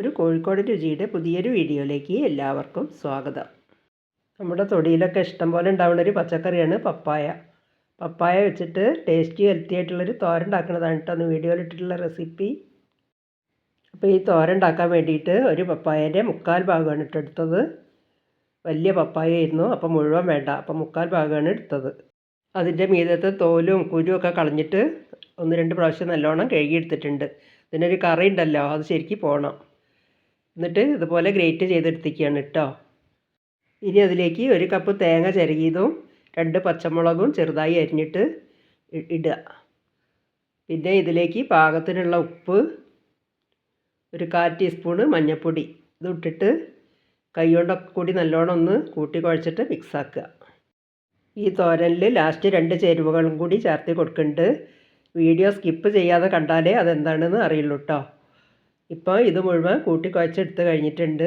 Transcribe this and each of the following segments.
ഒരു കോഴിക്കോട് രുചിയുടെ പുതിയൊരു വീഡിയോയിലേക്ക് എല്ലാവർക്കും സ്വാഗതം. നമ്മുടെ തൊടിയിലൊക്കെ ഇഷ്ടം പോലെ ഉണ്ടാവുന്നൊരു പച്ചക്കറിയാണ് പപ്പായ. പപ്പായ വെച്ചിട്ട് ടേസ്റ്റി ഹെൽത്തി ആയിട്ടുള്ളൊരു തോരൻ ഉണ്ടാക്കുന്നതാണ് കേട്ടോ അന്ന് വീഡിയോയിലിട്ടിട്ടുള്ള റെസിപ്പി. അപ്പോൾ ഈ തോരൻ ഉണ്ടാക്കാൻ വേണ്ടിയിട്ട് ഒരു പപ്പായേൻ്റെ 1/4 ഭാഗമാണ് എടുത്തത്. വലിയ പപ്പായ ആയിരുന്നു, അപ്പോൾ മുഴുവൻ വേണ്ട, അപ്പോൾ 1/4 ഭാഗമാണ് എടുത്തത്. അതിൻ്റെ മീതത്തെ തോലും കുരുവൊക്കെ കളഞ്ഞിട്ട് 1-2 പ്രാവശ്യം നല്ലോണം കഴുകിയെടുത്തിട്ടുണ്ട്. ഇതിനൊരു കറി ഉണ്ടല്ലോ, അത് ശരിക്കും പോകണം. എന്നിട്ട് ഇതുപോലെ ഗ്രേറ്റ് ചെയ്തെടുത്തിരിക്കുകയാണ് കേട്ടോ. ഇനി അതിലേക്ക് 1 കപ്പ് തേങ്ങ ചിരകിയതും 2 പച്ചമുളകും ചെറുതായി അരിഞ്ഞിട്ട് ഇടുക. പിന്നെ ഇതിലേക്ക് പാകത്തിനുള്ള ഉപ്പ്, 1/4 ടീസ്പൂണ് മഞ്ഞൾപ്പൊടി ഇതിട്ടിട്ട് കൈ കൊണ്ടൊക്കെ കൂടി നല്ലോണം ഒന്ന് കൂട്ടി കുഴച്ചിട്ട് മിക്സാക്കുക. ഈ തോരനിൽ ലാസ്റ്റ് 2 ചേരുവകളും കൂടി ചേർത്ത് കൊടുക്കുന്നുണ്ട്. വീഡിയോ സ്കിപ്പ് ചെയ്യാതെ കണ്ടാലേ അതെന്താണെന്ന് അറിയുള്ളൂ കേട്ടോ. ഇപ്പോൾ ഇത് മുഴുവൻ കൂട്ടി കുഴച്ചെടുത്ത് കഴിഞ്ഞിട്ടുണ്ട്.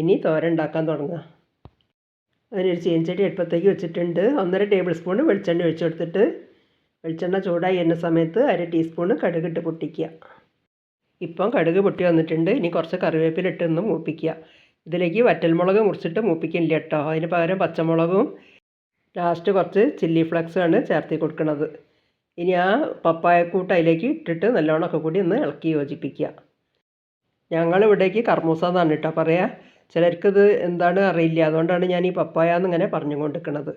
ഇനി തോരൻ ഉണ്ടാക്കാൻ തുടങ്ങാം. അതിനൊരു ചീനച്ചട്ടി അടുപ്പത്തേക്ക് വെച്ചിട്ടുണ്ട്. 1.5 ടേബിൾ സ്പൂൺ വെളിച്ചെണ്ണ ഒഴിച്ചു കൊടുത്തിട്ട് വെളിച്ചെണ്ണ ചൂടായി വരുന്ന സമയത്ത് 1/2 ടീസ്പൂൺ കടുകിട്ട് പൊട്ടിക്കുക. ഇപ്പം കടുക് പൊട്ടി വന്നിട്ടുണ്ട്. ഇനി കുറച്ച് കറിവേപ്പില ഇട്ടൊന്ന് മൂപ്പിക്കുക. ഇതിലേക്ക് വറ്റൽമുളക് മുറിച്ചിട്ട് മൂപ്പിക്കില്ല കേട്ടോ, അതിന് പകരം പച്ചമുളകും ലാസ്റ്റ് കുറച്ച് ചില്ലി ഫ്ലേക്സാണ് ചേർത്ത് കൊടുക്കുന്നത്. ഇനി ആ പപ്പായക്കൂട്ട് അതിലേക്ക് ഇട്ടിട്ട് നല്ലോണമൊക്കെ കൂടി ഒന്ന് ഇളക്കി യോജിപ്പിക്കുക. ഞങ്ങളിവിടേക്ക് കർമൂസ എന്നാണ് കേട്ടോ പറയുക. ചിലർക്കിത് എന്താണ് അറിയില്ല, അതുകൊണ്ടാണ് ഞാൻ ഈ പപ്പായ എന്നിങ്ങനെ പറഞ്ഞുകൊണ്ടിരിക്കുന്നത്.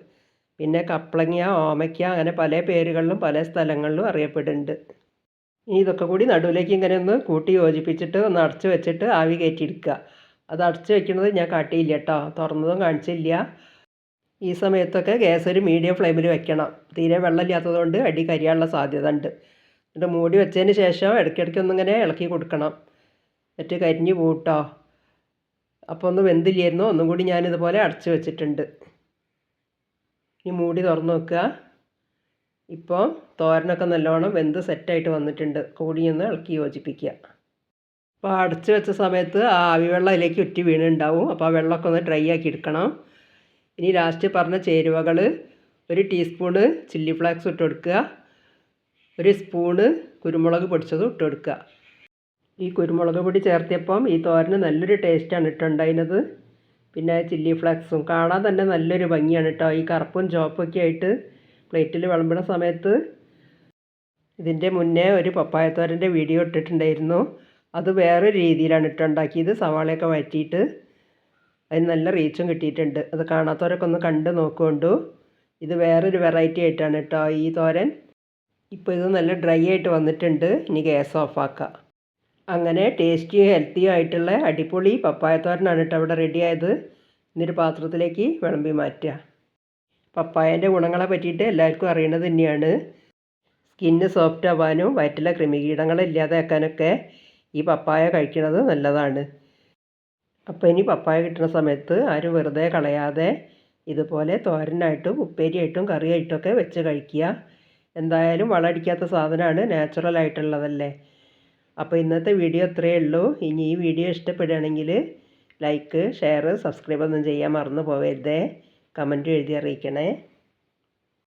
പിന്നെ കപ്ലങ്ങ, ഓമയ്ക്ക, അങ്ങനെ പല പേരുകളിലും പല സ്ഥലങ്ങളിലും അറിയപ്പെടുന്നുണ്ട്. ഇനി ഇതൊക്കെ കൂടി നടുവിലേക്ക് ഇങ്ങനെ ഒന്ന് കൂട്ടി യോജിപ്പിച്ചിട്ട് ഒന്ന് അടച്ച് വെച്ചിട്ട് ആവി കയറ്റിയെടുക്കുക. അത് അടച്ച് വെക്കുന്നത് ഞാൻ കാട്ടിയില്ല കേട്ടോ, തുറന്നതും കാണിച്ചില്ല. ഈ സമയത്തൊക്കെ ഗ്യാസ് ഒരു മീഡിയം ഫ്ലെയിമിൽ വെക്കണം. തീരെ വെള്ളമില്ലാത്തതുകൊണ്ട് അടി കരിയാനുള്ള സാധ്യത ഉണ്ട്. എന്നിട്ട് മൂടി വെച്ചതിന് ശേഷം ഇടയ്ക്കിടയ്ക്ക് ഒന്നിങ്ങനെ ഇളക്കി കൊടുക്കണം, എന്നിട്ട് കരിഞ്ഞ് പൂട്ടോ. അപ്പോൾ ഒന്ന് വെന്തില്ലായിരുന്നു, ഒന്നും കൂടി ഞാനിതുപോലെ അടച്ച് വെച്ചിട്ടുണ്ട്. ഇനി മൂടി തുറന്ന് വെക്കുക. ഇപ്പോൾ തോരനൊക്കെ നല്ലോണം വെന്ത് സെറ്റായിട്ട് വന്നിട്ടുണ്ട്. കൂടി ഒന്ന് ഇളക്കി യോജിപ്പിക്കുക. അപ്പോൾ അടച്ച് വെച്ച സമയത്ത് ആ ആവി വെള്ളം അതിലേക്ക് ഉറ്റി വീണുണ്ടാവും. അപ്പോൾ ആ വെള്ളമൊക്കെ ഒന്ന് ഡ്രൈ ആക്കി എടുക്കണം. ഇനി ലാസ്റ്റ് പറഞ്ഞ ചേരുവകൾ 1 ടീസ്പൂണ് ചില്ലി ഫ്ലേക്സ് ഇട്ട് കൊടുക്കുക, 1 സ്പൂണ് കുരുമുളക് പൊടിച്ചതും ഇട്ട് കൊടുക്കുക. ഈ കുരുമുളക് പൊടി ചേർത്തിയപ്പം ഈ തോരന് നല്ലൊരു ടേസ്റ്റാണ് ഇട്ടുണ്ടായിരുന്നത്. പിന്നെ ചില്ലി ഫ്ലേക്സും കാണാൻ തന്നെ നല്ലൊരു ഭംഗിയാണ് കേട്ടോ. ഈ കറുപ്പും ചുവപ്പൊക്കെ ആയിട്ട് പ്ലേറ്റിൽ വിളമ്പുന്ന സമയത്ത്. ഇതിൻ്റെ മുന്നേ ഒരു പപ്പായ തോരൻ്റെ വീഡിയോ ഇട്ടിട്ടുണ്ടായിരുന്നു. അത് വേറൊരു രീതിയിലാണ് ഇട്ടുണ്ടാക്കിയത്, സവാളയൊക്കെ വഴറ്റിയിട്ട്. അതിന് നല്ല റീച്ചും കിട്ടിയിട്ടുണ്ട്. അത് കാണാത്തവരൊക്കെ ഒന്ന് കണ്ട് നോക്കുകൊണ്ടു. ഇത് വേറൊരു വെറൈറ്റി ആയിട്ടാണ് കേട്ടോ ഈ തോരൻ. ഇപ്പോൾ ഇത് നല്ല ഡ്രൈ ആയിട്ട് വന്നിട്ടുണ്ട്. ഇനി ഗ്യാസ് ഓഫാക്കുക. അങ്ങനെ ടേസ്റ്റിയും ഹെൽത്തിയും ആയിട്ടുള്ള അടിപൊളി പപ്പായ തോരനാണ് കേട്ടോ ഇവിടെ റെഡി ആയത്. ഇന്നൊരു പാത്രത്തിലേക്ക് വിളമ്പി മാറ്റുക. പപ്പായൻ്റെ ഗുണങ്ങളെ പറ്റിയിട്ട് എല്ലാവർക്കും അറിയണത് തന്നെയാണ്. സ്കിന്ന് സോഫ്റ്റ് ആവാനും വയറ്റിലെ കൃമികീടങ്ങൾ ഇല്ലാതാക്കാനൊക്കെ ഈ പപ്പായ കഴിക്കുന്നത് നല്ലതാണ്. അപ്പോൾ ഇനി പപ്പായ കിട്ടുന്ന സമയത്ത് ആരും വെറുതെ കളയാതെ ഇതുപോലെ തോരനായിട്ടും ഉപ്പേരിയായിട്ടും കറിയായിട്ടൊക്കെ വെച്ച് കഴിക്കുക. എന്തായാലും വളമടിക്കാത്ത സാധനമാണ്, നാച്ചുറൽ ആയിട്ടുള്ളതല്ലേ. അപ്പോൾ ഇന്നത്തെ വീഡിയോ ഇത്രയേ ഉള്ളൂ. ഇനി ഈ വീഡിയോ ഇഷ്ടപ്പെടുകയാണെങ്കിൽ ലൈക്ക്, ഷെയർ, സബ്സ്ക്രൈബ് ഒന്നും ചെയ്യാൻ മറന്നു പോകരുതേ. കമൻറ്റ് എഴുതി അറിയിക്കണേ.